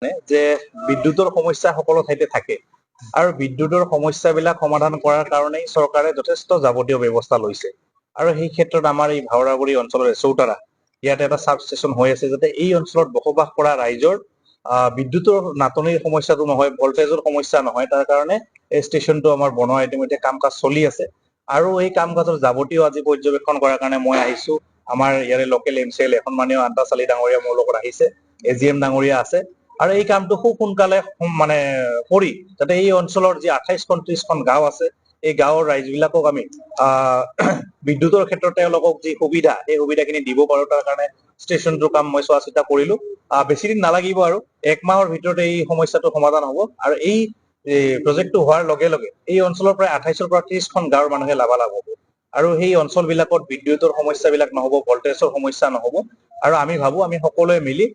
যে বিদ্যুতৰ সমস্যা সকলো ঠাইতে থাকে আৰু বিদ্যুতৰ সমস্যাবিলাক সমাধান কৰাৰ কাৰণেই চৰকাৰে যথেষ্ট যাৱতীয় ব্যৱস্থা লৈছে আৰু সেই ক্ষেত্ৰত আমাৰ এই ভাওৰাগুৰি অঞ্চলৰ চৌতাৰা ইয়াতে এটা সাব ষ্টেচন হৈ আছে যাতে এই অঞ্চলত বসবাস কৰা ৰাইজৰ বিদ্যুতৰ নাটনিৰ সমস্যাটো নহয়, ভল্টেজৰ সমস্যা নহয়, তাৰ কাৰণে এই ষ্টেচনটো আমাৰ বনোৱা ইতিমধ্যে কাম কাজ চলি আছে আৰু এই কাম কাজৰ যাৱতীয় আজি পৰ্যবেক্ষণ কৰাৰ কাৰণে মই আহিছো। আমাৰ ইয়াৰে লোকেল এমচিএল এখনমানীয় আন্তাচালি ডাঙৰীয়া মোৰ লগত আহিছে, এজিএম ডাঙৰীয়া আছে আৰু এই কামটো খুব সোনকালে মানে কৰি যাতে এই অঞ্চলৰ যি 28-29খন গাঁও আছে এই গাঁৱৰ ৰাইজবিলাকক আমি বিদ্যুতৰ ক্ষেত্ৰত তেওঁলোকক যি সুবিধা এই সুবিধাখিনি দিব পাৰো তাৰ কাৰণে ষ্টেচনটোৰ কাম মই চোৱা চিতা কৰিলো। বেছি দিন নালাগিব আৰু 1 মাহৰ ভিতৰতে এই সমস্যাটো সমাধান হ'ব আৰু এই প্ৰজেক্টটো হোৱাৰ লগে লগে এই অঞ্চলৰ প্ৰায় 28ৰ পৰা 30খন গাঁৱৰ মানুহে লাভালাভ হ'ব আৰু সেই অঞ্চলবিলাকত বিদ্যুতৰ সমস্যাবিলাক নহ'ব, ভল্টেজৰ সমস্যা নহ'ব আৰু আমি ভাবো আমি সকলোৱে মিলি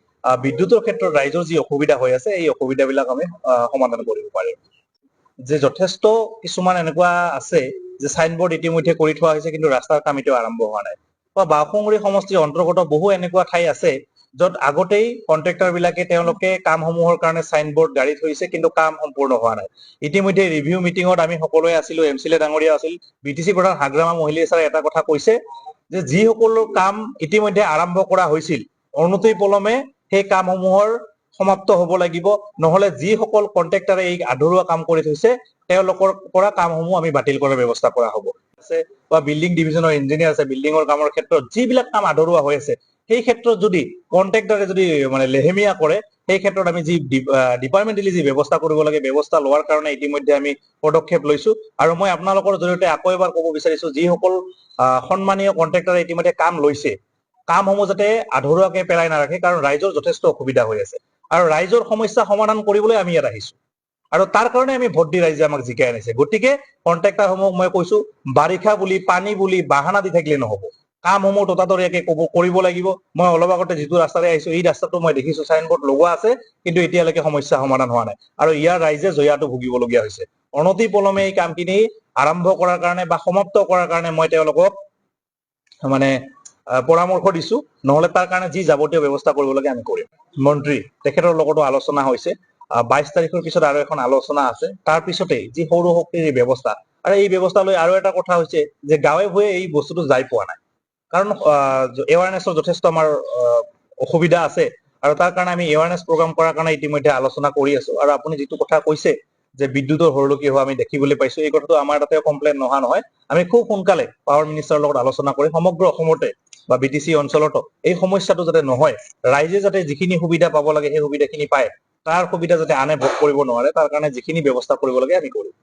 বিদ্যুতৰ ক্ষেত্ৰত ৰাইজৰ যি অসুবিধা হৈ আছে এই অসুবিধাবিলাক আমি সমাধান কৰিব পাৰিম। যে যথেষ্ট কিছুমান এনেকুৱা আছে যে সাইনবোৰ্ড ইতিমধ্যে কৰি থোৱা হৈছে কিন্তু ৰাস্তাৰ কাম এতিয়াও আৰম্ভ হোৱা নাই বা বাওঁসুঙুৰি সমষ্টিৰ অন্তৰ্গত বহু এনেকুৱা ঠাই আছে য'ত আগতেই কন্ট্ৰেক্টৰ বিলাকে তেওঁলোকে কামসমূহৰ কাৰণে সাইনবোৰ্ড গাড়ী থৈছে কিন্তু কাম সম্পূৰ্ণ হোৱা নাই। ইতিমধ্যে ৰিভিউ মিটিঙত আমি সকলোৱে আছিলো, এমচিএলএ ডাঙৰীয়া আছিল, বিটিচি প্ৰধান হাগ্ৰামা মহিলী ছাৰে এটা কথা কৈছে যে যিসকলৰ কাম ইতিমধ্যে আৰম্ভ কৰা হৈছিল অনতিপলমে সেই কামসমূহৰ সমাপ্ত হ'ব লাগিব, নহলে যিসকল কন্ট্ৰেক্টৰে এই আধৰুৱা কাম কৰি থৈছে তেওঁলোকৰ পৰা কামসমূহ আমি বাতিল কৰাৰ ব্যৱস্থা কৰা হ'ব আছে বা বিল্ডিং ডিভিজনৰ ইঞ্জিনিয়াৰ আছে, বিল্ডিঙৰ কামৰ ক্ষেত্ৰত যিবিলাক কাম আধৰুৱা হৈ আছে সেই ক্ষেত্ৰত যদি কন্ট্ৰেক্টৰে যদি মানে লেহেমীয়া কৰে সেই ক্ষেত্ৰত আমি যি ডিপাৰ্টমেণ্টেলি যি ব্যৱস্থা কৰিব লাগে ব্যৱস্থা লোৱাৰ কাৰণে ইতিমধ্যে আমি পদক্ষেপ লৈছো আৰু মই আপোনালোকৰ জৰিয়তে আকৌ এবাৰ ক'ব বিচাৰিছো যিসকল সন্মানীয় কন্ট্ৰেক্টৰে ইতিমধ্যে কাম লৈছে কামসমূহ যাতে আধৰুৱাকে পেলাই নাৰাখে কাৰণ ৰাইজৰ যথেষ্ট অসুবিধা হৈ আছে আৰু ৰাইজৰ সমস্যা সমাধান কৰিবলৈ আমি ইয়াত আহিছো আৰু তাৰ কাৰণে আমি ভোট দি ৰাইজে আমাক জিকাই আনিছে। গতিকে কন্ট্ৰেক্টৰসমূহক মই কৈছো বাৰিষা বুলি পানী বুলি বাহানা দি থাকিলে নহ'ব, কামসমূহ ততাতৰিয়াকে কৰিব লাগিব। মই অলপ আগতে যিটো ৰাস্তাৰে আহিছো এই ৰাস্তাটো মই দেখিছো সাইনবোৰ্ড লগোৱা আছে কিন্তু এতিয়ালৈকে সমস্যা সমাধান হোৱা নাই আৰু ইয়াৰ ৰাইজে জয়াটো ভুগিবলগীয়া হৈছে। অনতিপলমে এই কামখিনি আৰম্ভ কৰাৰ কাৰণে বা সমাপ্ত কৰাৰ কাৰণে মই তেওঁলোকক মানে পৰামৰ্শ দিছো, নহলে তাৰ কাৰণে যি যাৱতীয় ব্যৱস্থা কৰিব লাগে আমি কৰিম। মন্ত্ৰী তেখেতৰ লগতো আলোচনা হৈছে, 22 তাৰিখৰ পিছত আৰু এখন আলোচনা আছে, তাৰ পিছতে যি সৌৰ শক্তিৰ ব্যৱস্থা আৰু এই ব্যৱস্থা লৈ আৰু এটা কথা হৈছে যে গাঁৱে ভূঞে এই বস্তুটো যাই পোৱা নাই কাৰণ এৱাৰনেছৰ যথেষ্ট আমাৰ অসুবিধা আছে আৰু তাৰ কাৰণে আমি এৱাৰনেছ প্ৰগ্ৰাম কৰাৰ কাৰণে ইতিমধ্যে আলোচনা কৰি আছো আৰু আপুনি যিটো কথা কৈছে যে বিদ্যুতৰ হৰলুকি হোৱা আমি দেখিবলৈ পাইছো এই কথাটো আমাৰ তাতে কমপ্লেইন নহা নহয়। আমি খুব সোনকালে পাৱাৰ মিনিষ্টাৰৰ লগত আলোচনা কৰি সমগ্ৰ অসমতে বা বিটিচি অঞ্চলতো এই সমস্যাটো যাতে নহয়, ৰাইজে যাতে যিখিনি সুবিধা পাব লাগে সেই সুবিধাখিনি পায়, তাৰ সুবিধা যাতে আনে ভোগ কৰিব নোৱাৰে তাৰ কাৰণে যিখিনি ব্যৱস্থা কৰিব লাগে আমি কৰিম।